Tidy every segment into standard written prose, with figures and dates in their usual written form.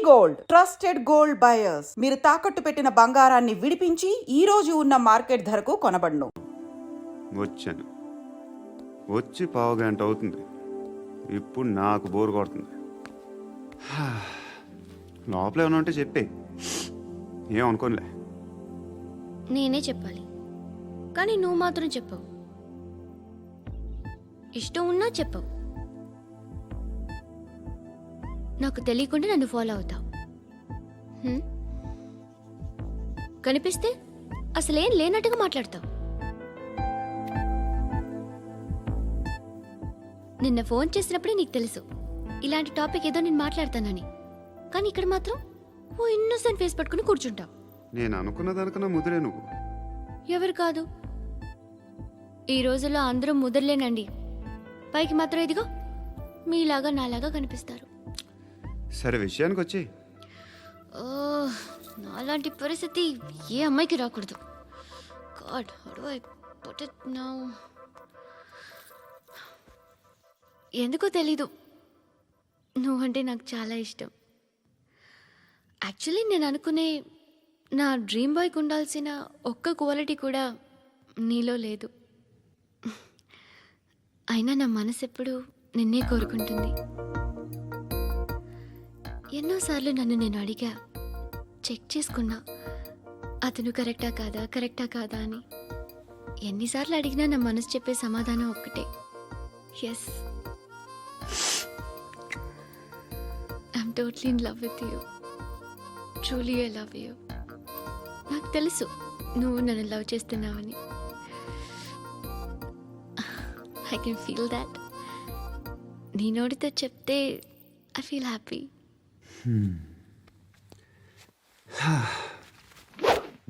Gold trusted gold buyers. మీరు తాకట్టు పెట్టిన బంగారాన్ని విడిపించి ఈ రోజు ఉన్న మార్కెట్ ధరకు కొనబడును. వచ్చాను, వచ్చి పావు గంట అవుతుంది. ఇప్పుడు నాకు బోర్ కొడుతుంది. లోపల ఏమైనా ఉంటే చెప్పే, ఏమనుకోనిలే. నేనే చెప్పాలి, కానీ నువ్వు మాత్రం చెప్పవు. ఇష్టం ఉన్నా చెప్పవు. నాకు తెలియకుండా నన్ను ఫాలో అవుతావు. కనిపిస్తే అసలేం లేనట్టుగా మాట్లాడతావు. నిన్న ఫోన్ చేసినప్పుడే నీకు తెలుసు ఇలాంటి టాపిక్ ఏదో నేను మాట్లాడతానని. కానీ ఇక్కడ మాత్రం ఓ ఇన్నోసెంట్ ఫేస్ పట్టుకుని కూర్చుంటావు. నేను అనుకున్న దానికన్నా ముదిరే నువ్వు. ఎవరు కాదు, ఈ రోజుల్లో అందరూ ముదరలేనండి. పైకి మాత్రం ఇదిగో మీలాగా నాలాగా కనిపిస్తారు. సరే, విషయానికి వచ్చి నాలాంటి పరిస్థితి ఏ అమ్మాయికి రాకూడదు. God, how do I put it now? ఎందుకో తెలీదు, నువ్వంటే నాకు చాలా ఇష్టం. యాక్చువల్లీ నేను అనుకునే నా డ్రీమ్ బాయ్కి ఉండాల్సిన ఒక్క క్వాలిటీ కూడా నీలో లేదు. అయినా నా మనసు ఎప్పుడు నిన్నే కోరుకుంటుంది. ఎన్నోసార్లు నన్ను నేను అడిగా, చెక్ చేసుకున్నా అతను కరెక్టా కాదా అని. ఎన్నిసార్లు అడిగినా నా మనసు చెప్పే సమాధానం ఒక్కటే, yes, I'm totally in love with you. Truly I love you. నాకు తెలుసు నువ్వు నన్ను లవ్ చేస్తున్నావని. I can feel that. నీ నోటితో చెప్తే ఐ ఫీల్ హ్యాపీ.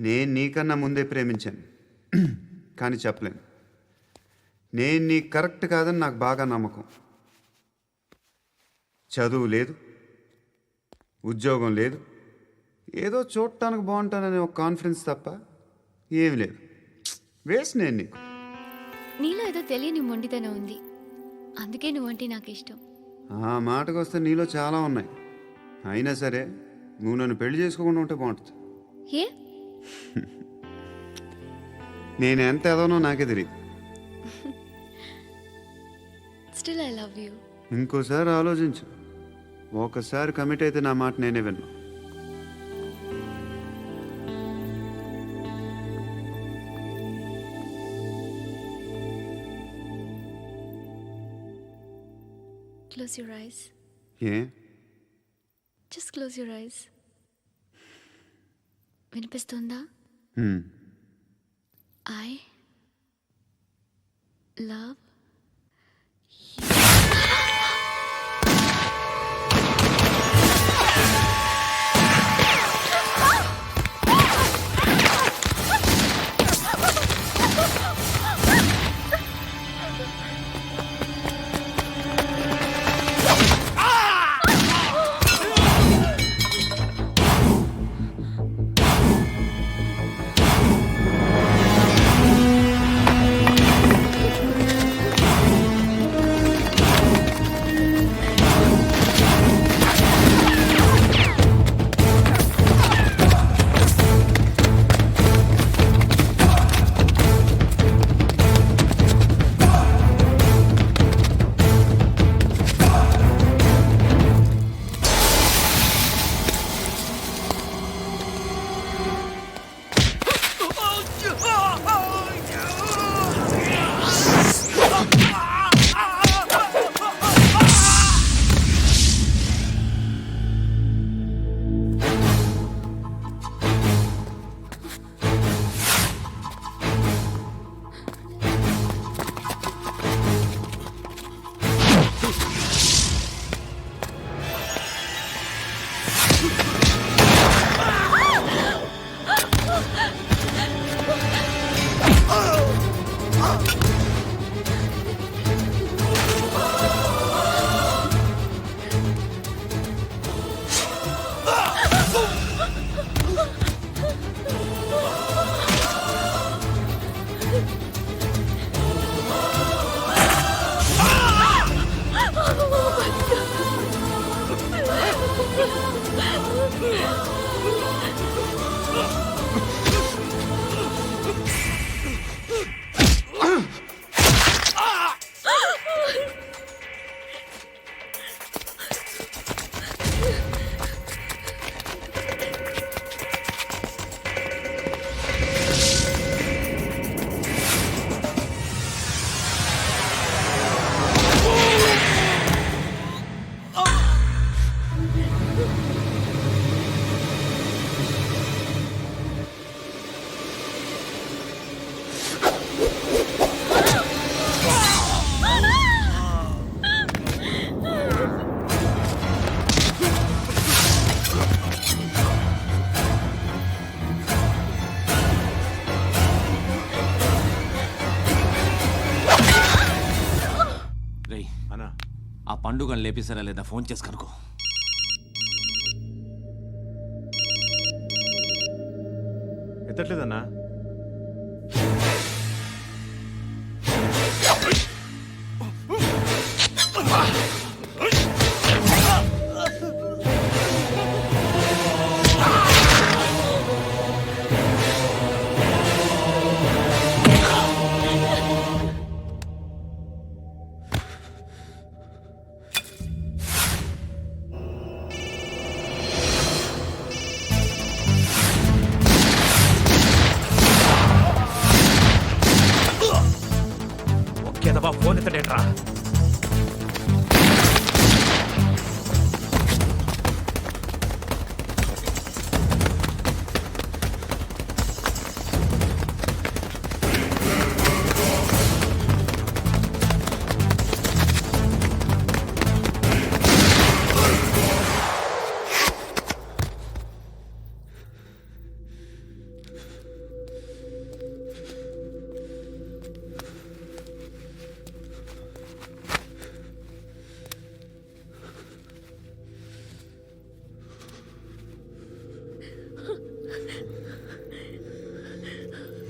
నేను నీకన్నా ముందే ప్రేమించాను, కానీ చెప్పలేను. నేను నీకు కరెక్ట్ కాదని నాకు బాగా నమ్మకం. చదువు లేదు, ఉద్యోగం లేదు, ఏదో చూడటానికి బాగుంటాననే ఒక కాన్ఫిడెన్స్ తప్ప ఏమి లేదు. వేస్ట్ నేను నీకు. నీలో ఏదో తెలియని మొండితనం ఉంది, అందుకే నువ్వంటే నాకు ఇష్టం. ఆ మాటకు వస్తే నీలో చాలా ఉన్నాయి. అయినా సరే నువ్వు నన్ను పెళ్లి చేసుకోకుండా ఉంటే బాగుంటుంది. ఏ? నేను ఎంత ఎదవనో నాకే తెలియదు. Still I love you. ఇంకోసారి ఆలోచించు. ఒకసారి కమిట్ అయితే నా మాట నేనే విన్నా. Close your eyes. A? Just close your eyes. వినిపిస్తుందా? I love ఆ పండుగను లేపేసారా లేదా ఫోన్ చేసి కనుకో. ఎత్తట్లేదన్నా. ఒకేదవా ఫోన్ ఎత్తడేట్రా.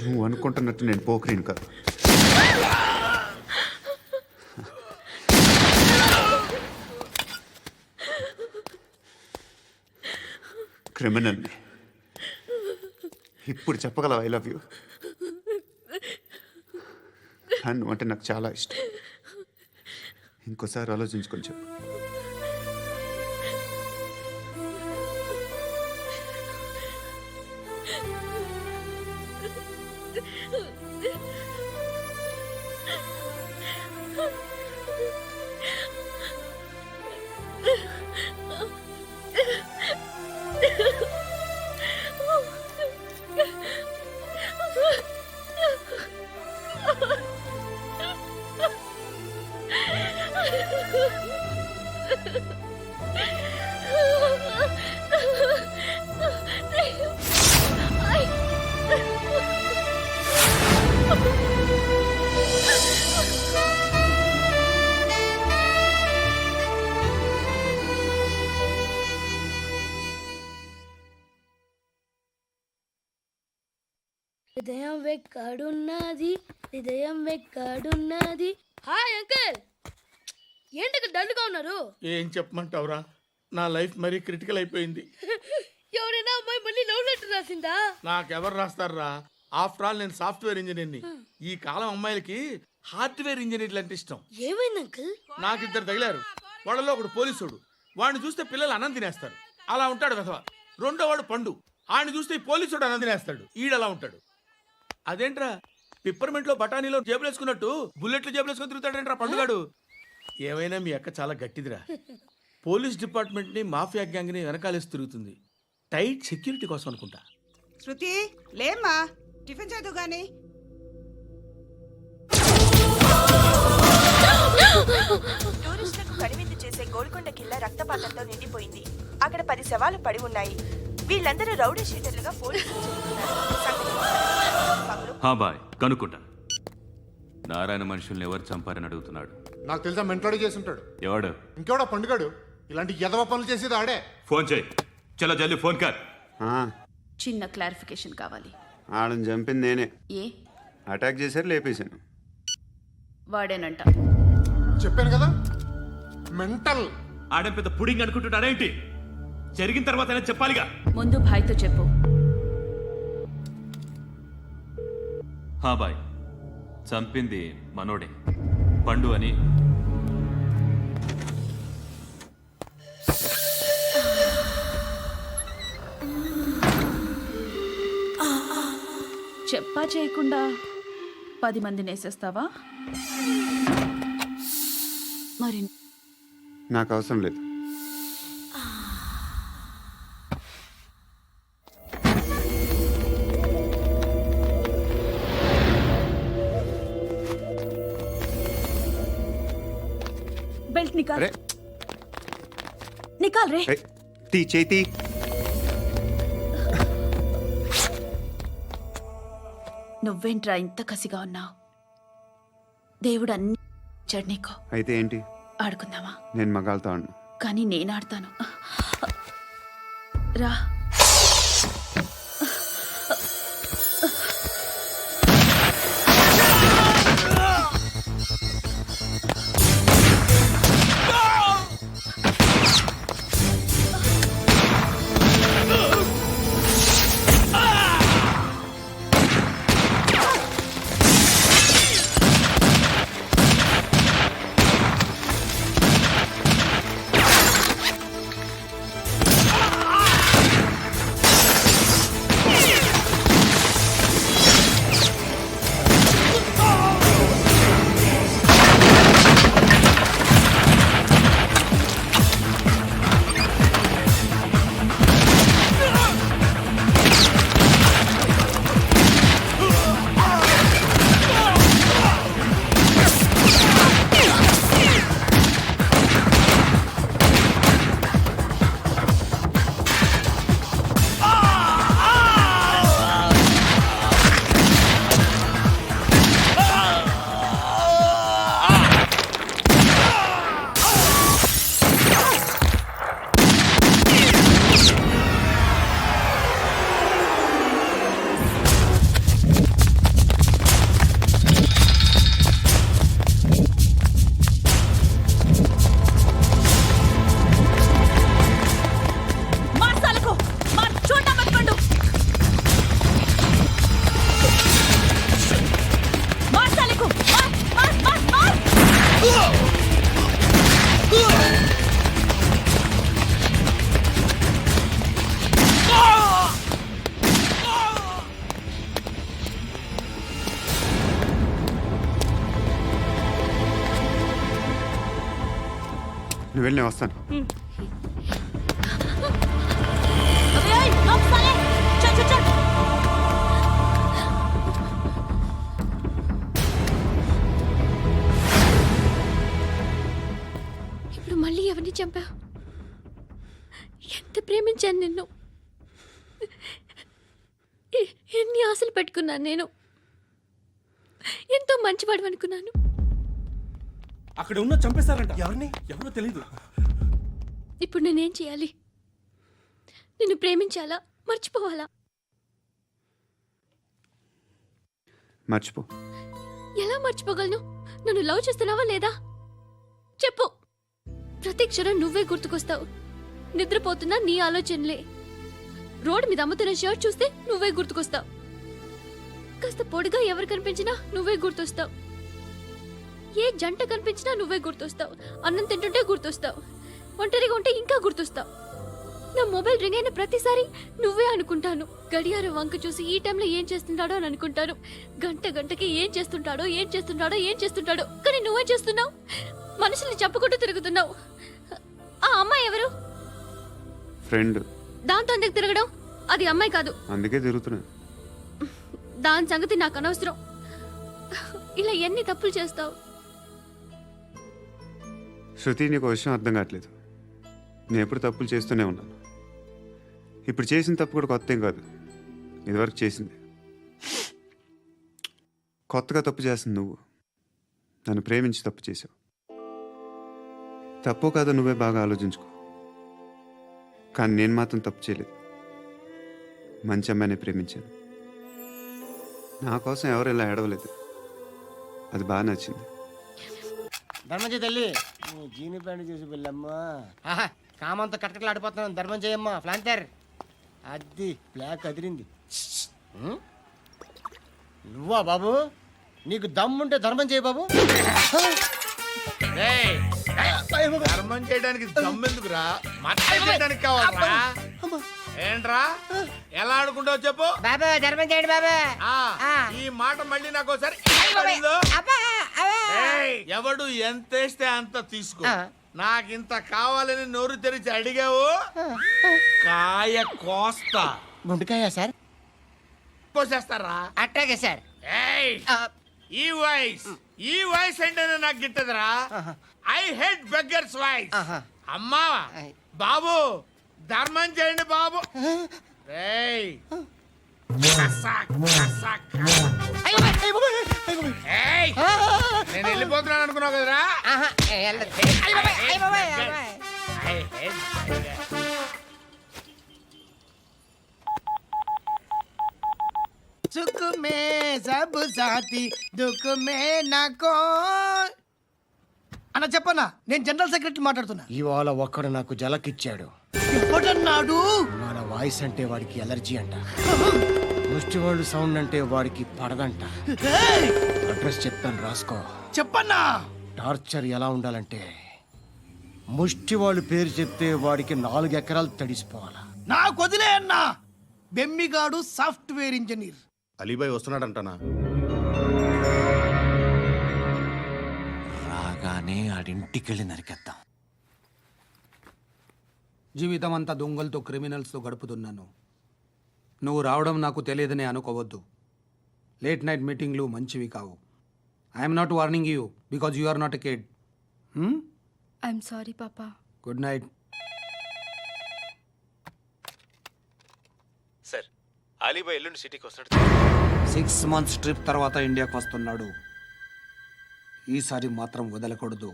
నువ్వు అనుకుంటున్నట్టు నేను పోకరీని కాదు. క్రిమినల్ని. ఇప్పుడు చెప్పగలవు ఐ లవ్ యూ. నువ్వు అంటే నాకు చాలా ఇష్టం. ఇంకోసారి ఆలోచించుకొని చెప్పు. హృదయం వెక్కడున్నది, హృదయం వెక్కడున్నది. హాయ్ అంకుల్, ఏంటి డల్గా ఉన్నారు? ఏం చెప్పమంటావురా, నా లైఫ్ మరీ క్రిటికల్ అయిపోయింది. ఎవరైనా అమ్మాయి మళ్ళీ లవ్ లెటర్ రాసిందా? నాకెవరు రాస్తారా? ఆఫ్టర్ ఆల్ నేను సాఫ్ట్వేర్ ఇంజనీర్ని. ఈ కాలం అమ్మాయిలకి హార్డ్వేర్ ఇంజనీర్లు అంటే ఇష్టం. ఏమైంది అంకుల్? నాకు ఇద్దరు తగిలారు. వాళ్ళలో ఒకడు పోలీసుడు. వాడిని చూస్తే పిల్లలు అన్నం తినేస్తారు, అలా ఉంటాడు వెధవ. రెండో వాడు పండు. ఆయన చూస్తే ఈ పోలీసుడు అన్నం తినేస్తాడు, ఈడలా ఉంటాడు. అదేంట్రా పిప్పర్మెంట్ లో బఠానీలో జేబులు వేసుకున్నట్టు బుల్లెట్లు జేబులు వేసుకుని తిరుగుతాడేంట్రా పండుగాడు. ఏమైనా మీ అక్క చాలా గట్టిదిరా. పోలీస్ డిపార్ట్మెంట్ ని మాఫియా గ్యాంగ్ ని వెనకాలేసి తిరుగుతుంది. టైట్ సెక్యూరిటీ కోసం అనుకుంటా. శృతి లేమ్మా, టిఫిన్ చేదు గాని. టూరిస్టులకు కనువిందు చేసే గోల్కొండ కిల్లా రక్తపాతంతో నిండిపోయింది. అక్కడ 10 శవాలు పడి ఉన్నాయి. వీళ్ళందరూ రౌడీ షీటర్లుగా పోలీసులు బాయ్ కనుక్కుంటా. నారాయణ మనుషుల్ని ఎవరు చంపారని అడుగుతున్నాడు. నాకు తెలుసా మెంటోడి చేసి ఉంటాడు. ఎవడు? ఇంకెవడో పండుగాడు. ఇలాంటి ఎదవ పనులు చేసేది ఆడే. ఫోన్ చేయి. చలో జల్దీ ఫోన్ కర్. చిన్న క్లారిఫికేషన్ కావాలి. ఆడని చంపింది నేనే. ఏ అటాక్ చేశారు, లేపేశాను. వాడేనంట. చెప్పాను కదా మెంటల్. ఆడే పెద్ద పుడింగ్ అనుకుంటున్నాడేంటి? జరిగిన తర్వాత అయినా చెప్పాలిగా. ముందు భాయ్తో చెప్పు. బాయ్ చంపింది మనోడే, పండు అని. చెప్పా చేయకుండా 10 మందిని వేసేస్తావా? మరి నాకు అవసరం లేదు. బెల్ట్ నికాల్. నికాల్ రే. తీ చేతి. నువ్వేంట్రా ఇంత కసిగా ఉన్నావు? దేవుడు అన్ని ఇచ్చాడు నీకు. అయితే ఏంటి? ఆడుకుందామా? నేను మగాళ్ళతో ఆడను. కానీ నేను ఆడతాను. రా. నువ్వు వెళ్ళి నేను వస్తాను. ఇప్పుడు మళ్ళీ ఎవరిని చంపా? ఎంత ప్రేమించాను నిన్ను, ఎన్ని ఆశలు పెట్టుకున్నాను నేను, ఎంతో మంచివాడు అనుకున్నాను. అక్కడ ఉన్న చంపేస్తారంట. ఎవరిని? ఎవరో తెలీదు. ఇప్పుడు నేనేం చేయాలి? నిన్ను ప్రేమించాలా, మర్చిపోవాలా? మర్చిపో. ఎలా మర్చిపోగలను? నన్ను లవ్ చేస్తున్నావా లేదా చెప్పు. ప్రతి క్షణం నువ్వే గుర్తుకొస్తావు. నిద్రపోతున్నా నీ ఆలోచనలే. రోడ్డు మీద అమ్ముతున్న షర్ట్ చూస్తే నువ్వే గుర్తుకొస్తావు. కాస్త పొడిగా ఎవరు కనిపించినా నువ్వే గుర్తొస్తావు. ఏ జంట కనిపించినా నువ్వే గుర్తొస్తావు. అన్నం తింటుంటే గుర్తొస్తావు. ఒంటరిగా ఉంటే ఇంకా గుర్తొస్తావు. నా మొబైల్ రింగ్ అయిన ప్రతిసారి నువ్వే అనుకుంటాను. గడియారం వంక చూసి ఈ టైంలో ఏం చేస్తుంటాడో అని అనుకుంటాను. గంట గంటకి ఏం చేస్తుంటాడో కానీ నువ్వే చేస్తున్నావు. మనుషుల్ని చెప్పుకుంటూ తిరుగుతున్నావు. ఆ అమ్మాయి ఎవరు? ఫ్రెండ్. దాంతో ఎందుకు తిరగడం? అది అమ్మాయి కాదు. అందుకే తిరుగుతున్నా. దాని సంగతి నాకు అనవసరం. ఇలా ఎన్ని తప్పులు చేస్తావు? శృతి, నీకు విషయం అర్థం కావట్లేదు. నేను ఎప్పుడు తప్పులు చేస్తూనే ఉన్నాను. ఇప్పుడు చేసిన తప్పు కూడా కొత్త ఏం కాదు, ఇదివరకు చేసింది. కొత్తగా తప్పు చేస్తుంది నువ్వు. నన్ను ప్రేమించి తప్పు చేసావు. తప్పో కాదో నువ్వే బాగా ఆలోచించుకో. కానీ నేను మాత్రం తప్పు చేయలేదు. మంచి అమ్మాయిని ప్రేమించాను. నా కోసం ఎవరు ఇలా ఏడవలేదు. అది బాగా నచ్చింది. ధర్మం తల్లి, జీని ప్యాంట్ చూసి వెళ్ళమ్మా. కామంతో కట్టకట్లు ఆడిపోతున్నాను. ధర్మం చేయమ్మా. ఫ్లాంతర్ అది బ్లాక్ అదిరింది. నువ్వా బాబు? నీకు దమ్ముంటే ధర్మం చేయి బాబు. ధర్మం చేయడానికి దమ్మెందుకురా? చేయడానికి కావాలరా? ఏంట్రా ఎలా ఆడుకుంటావు చెప్పు బాబా. ధర్మం చేయండి బాబా. ఈ మాట మళ్ళీ నాకు ఒకసారి ఎవడు ఎంత వేస్తే అంత తీసుకో. నాకింత కావాలని నోరు తెరిచి అడిగావు, కాయ కోస్తా. గుండెకాయ సార్? కోసేస్తారా? అట్టాగే సార్. ఈ వాయిస్ అంటేనే నాకు గిట్టదురా. I hate beggars voice. అమ్మా బాబు, ధర్మం చేయండి బాబు. నేను వెళ్ళిపోతున్నాను అనుకున్నావు కదరా. సుఖ మే సబ్ సాథీ దుఃఖ మే నాకో. అన్న చెప్పన్నా, నేను జనరల్ సెక్రటరీ మాట్లాడుతున్నా. ఇవాళ ఒక్కడు నాకు జలకిచ్చాడు. ఎవడన్నాడు? మన వాయిస్ అంటే వాడికి ఎలర్జీ అంట, ముష్టి వాళ్ళు సౌండ్ అంటే వాడికి పడదంట. అడ్రస్ చెప్తాను, రాసుకో. చెప్పన్నా. టార్చర్ ఎలా ఉండాలంటే ముష్టి వాళ్ళు పేరు చెప్తే వాడికి 4 ఎకరాలు తడిసిపోవాలా. నాకు వదిలే అన్నా. బెమ్మిగాడు సాఫ్ట్వేర్ ఇంజనీర్. అలీబాయ్ వస్తున్నాడంటనా? రాగానే ఆడింటికెళ్ళి నరికేద్దాం. జీవితం అంతా దొంగలతో క్రిమినల్స్తో గడుపుతున్నాను. నువ్వు రావడం నాకు తెలియదని అనుకోవద్దు. లేట్ నైట్ మీటింగ్లు మంచివి కావు. I'm not warning you because you are not a kid. I'm sorry పాపా. Good night. సార్, అలీబాయ్ ఎల్లుండి సిటీకి వస్తాడు. 6 months ట్రిప్ తర్వాత ఇండియాకి వస్తున్నాడు. ఈసారి మాత్రం వదలకూడదు.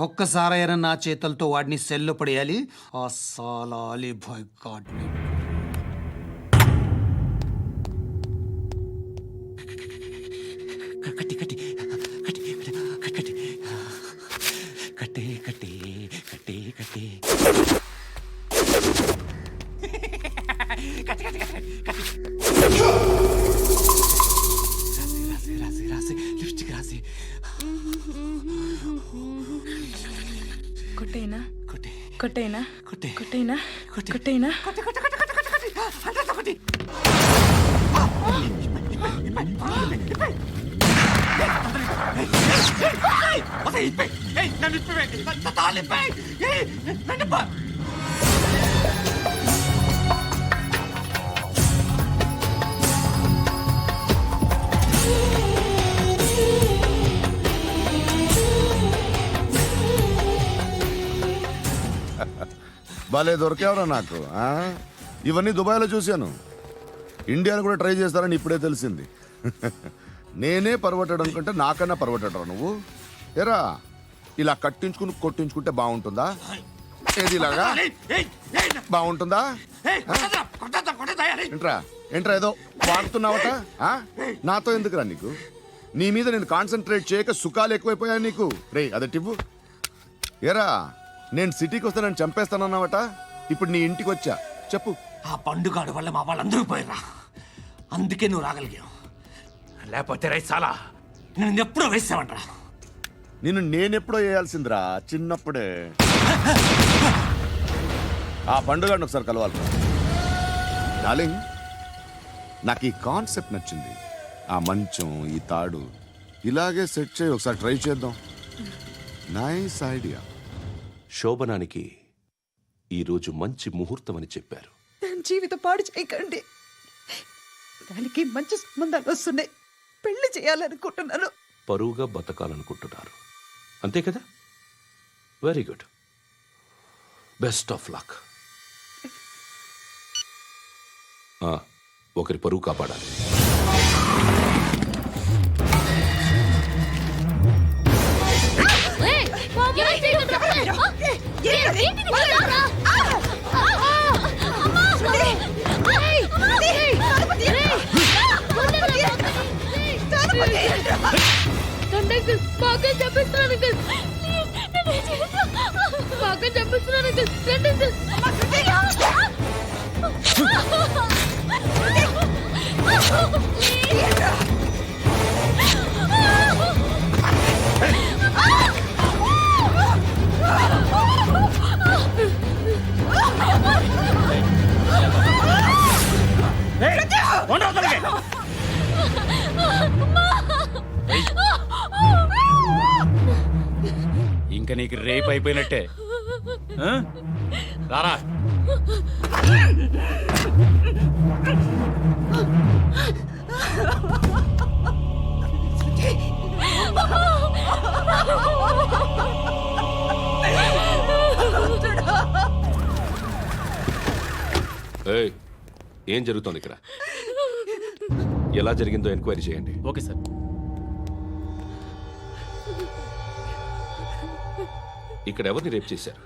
ఒక్కసారైనా నా చేతులతో వాడిని సెల్లో పడేయాలి. ఆ సాలా అలీబాయ్ గాడ్ని. కట్టి కట్టి కట్టి కట్టి కట్టి కట్టి కట్టి కట్టి రాసి రాసి లిప్స్టిక్ రాసి కొట్టేనా కొట్టి కొట్టేనా కొట్టి కొట్టేనా కొట్టి కొట్టేనా కొట్టి కొట్టి కొట్టి కొట్టి కొట్టి అంతా కొట్టి. భలే దొరికేవరా నాకు. ఇవన్నీ దుబాయ్లో చూశాను. ఇండియాలో కూడా ట్రై చేస్తారని ఇప్పుడే తెలిసింది. నేనే పర్వటాడు అనుకుంటే నాకన్నా పర్వటాడరా నువ్వు. ఎరా ఇలా కట్టించుకుని కొట్టించుకుంటే బాగుంటుందా? ఏది ఇలాగా బాగుంటుందా? ఏంట్రా ఏంట్రా ఏదో వాడుతున్నావట? నాతో ఎందుకురా నీకు? నీ మీద నేను కాన్సన్ట్రేట్ చేయక సుఖాలు ఎక్కువైపోయాయి నీకు. రే అదటివ్వు. ఎరా నేను సిటీకి వస్తే నన్ను చంపేస్తానన్నావట. ఇప్పుడు నీ ఇంటికి వచ్చా. చెప్పు. ఆ పండుగాడు వల్ల మా వాళ్ళందరూ పోయిరా. అందుకే నువ్వు రాగలిగావు. లేకపోతే రైసాలా నేను ఎప్పుడో వేసావంటరా. నిన్ను నేనెప్పుడో వేయాల్సిందిరా, చిన్నప్పుడే. ఆ పండుగను ఒకసారి కలవాలి. డార్లింగ్, నాకు ఈ కాన్సెప్ట్ నచ్చింది. ఆ మంచం, ఈ తాడు ఇలాగే సెట్ చేయి. ఒకసారి ట్రై చేద్దాం. Nice idea. శోభనానికి ఈరోజు మంచి ముహూర్తం అని చెప్పారు. దాని జీవితం పాడు చేయకండి. దానికి మంచి సంబంధాలు వస్తున్నాయి. పెళ్లి చేయాలనుకుంటున్నాను. పరువుగా బతకాలనుకుంటున్నారు, అంతే కదా? Very good. Best of luck. ఒకరి పరువు కాపాడాలి. ఇంకా నీకు రేపు అయిపోయినట్టే. రారా. ఏం జరుగుతోంది ఇక్కడ? ఎలా జరిగిందో ఎంక్వైరీ చేయండి. Okay sir. ఇక్కడ ఎవరిని రేప్ చేశారు?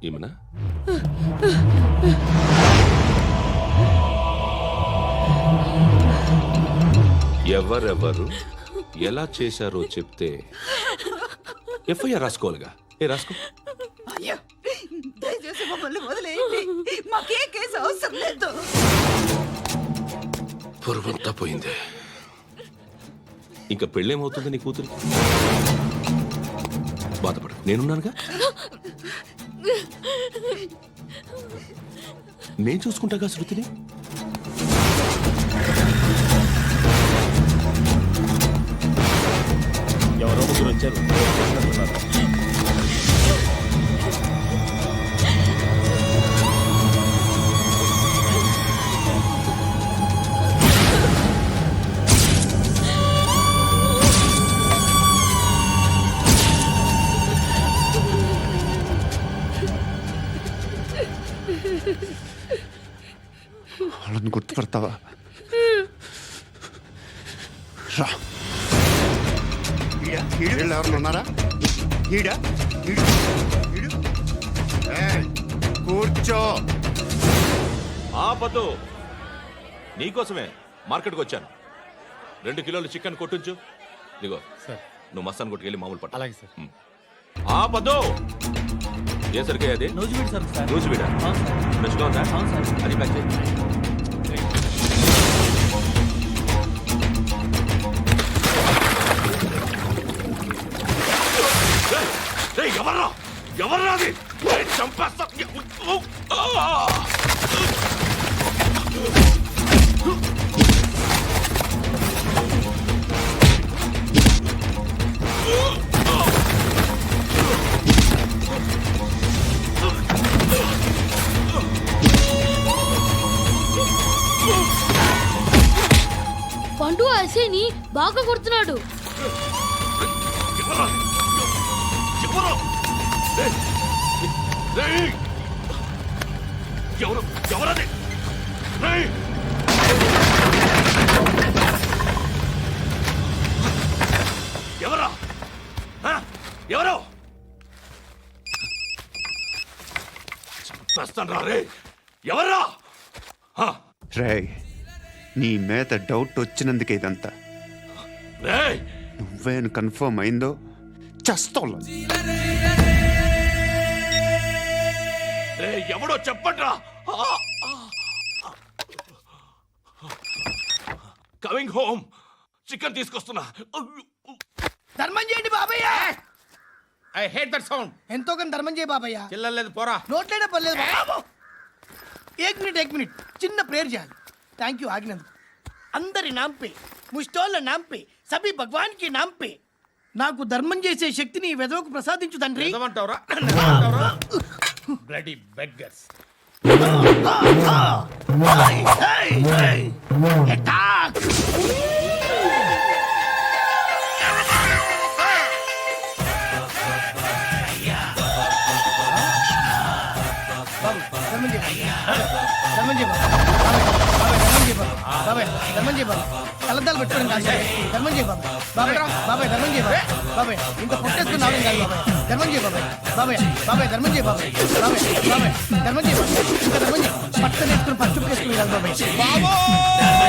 ఈమెనా? ఎవరెవరు ఎలా చేశారో చెప్తే ఎఫ్ఐఆర్ రాసుకోవాలిగా. రాసుకో. అయ్యో దయచేసి మమ్మల్ని వదిలేయండి, మాకే కేసు అవసరం లేదు. పొరువంతా పోయింది. ఇంకా పెళ్ళేమవుతుంది నీ కూతురు? బాధపడు, నేనున్నానుగా. నేను చూసుకుంటాగా శృతిని. ఎవరో ముగ్గురు వచ్చారు. వాళ్ళని గుర్తుపడతావా? రా. వీళ్ళు ఎవరు ఉన్నారా? కూర్చో. ఆపద్దు, నీకోసమే మార్కెట్కి వచ్చాను. 2 కిలోలు చికెన్ కొట్టించు. ఇదిగో సార్. నువ్వు మస్తాన్ కొట్టుకెళ్ళి మామూలు పట్టు. అలాగే సార్. ఆపద్దు. ఏ సరికే అది? నూజివీడు సార్. నూజివీడా? ఫ్రెష్గా ఉందా? అది ప్యాక్ చేయి. ఎవర్రా ఎవర్రా అది? చంపేస్తా. పండు అసేని బాగా కొడుతున్నాడు. ఎవరది? ఎవరా? ఎవరో చంపేస్తాను రా రే. ఎవరా? రే, నీ మీద డౌట్ వచ్చినందుకే ఇదంతా. నువ్వేను కన్ఫర్మ్ అయిందో చస్తావు. ఎవడో చెప్పండ్రా. Coming home. చికెన్ తీసుకొస్తున్నా. ధర్మం చేయండి బాబయ్య. I hate that sound. ఎంతో కానీ ధర్మం చేయ బాబయ్య. చిల్లలేదు పోరా. నోట్లేనే పర్లేదు బాబు. ఏక్ మినిట్ చిన్న ప్రేయర్ చేయాలి. థ్యాంక్ యూ ఆగినందుకు. అందరి నాంపే, ముష్టోళ్ళ నాంపే, సభీ భగవాన్ కి నాంపే నాకు ధర్మం చేసే శక్తిని ఈ వెదవకు ప్రసాదించు తండ్రి. ఏమంటావురా? Bloody beggars. కలద్దాలు పెట్టుకోండి కాదు. ధర్మం చేయ బాబాయ్. బాబాయ్ ధర్మం చేయ బాబాయ్. ఇంత పొట్టేసుకున్నావు కాదు బాబాయ్. ధర్మం చేయ బాబాయ్. ధర్మం చేయ బాబాయ్. ధర్మం చేయ ఇంకా ధర్మం చేయ. పట్టు వేసుకుని పట్టు వేసుకుని కాదు బాబాయ్.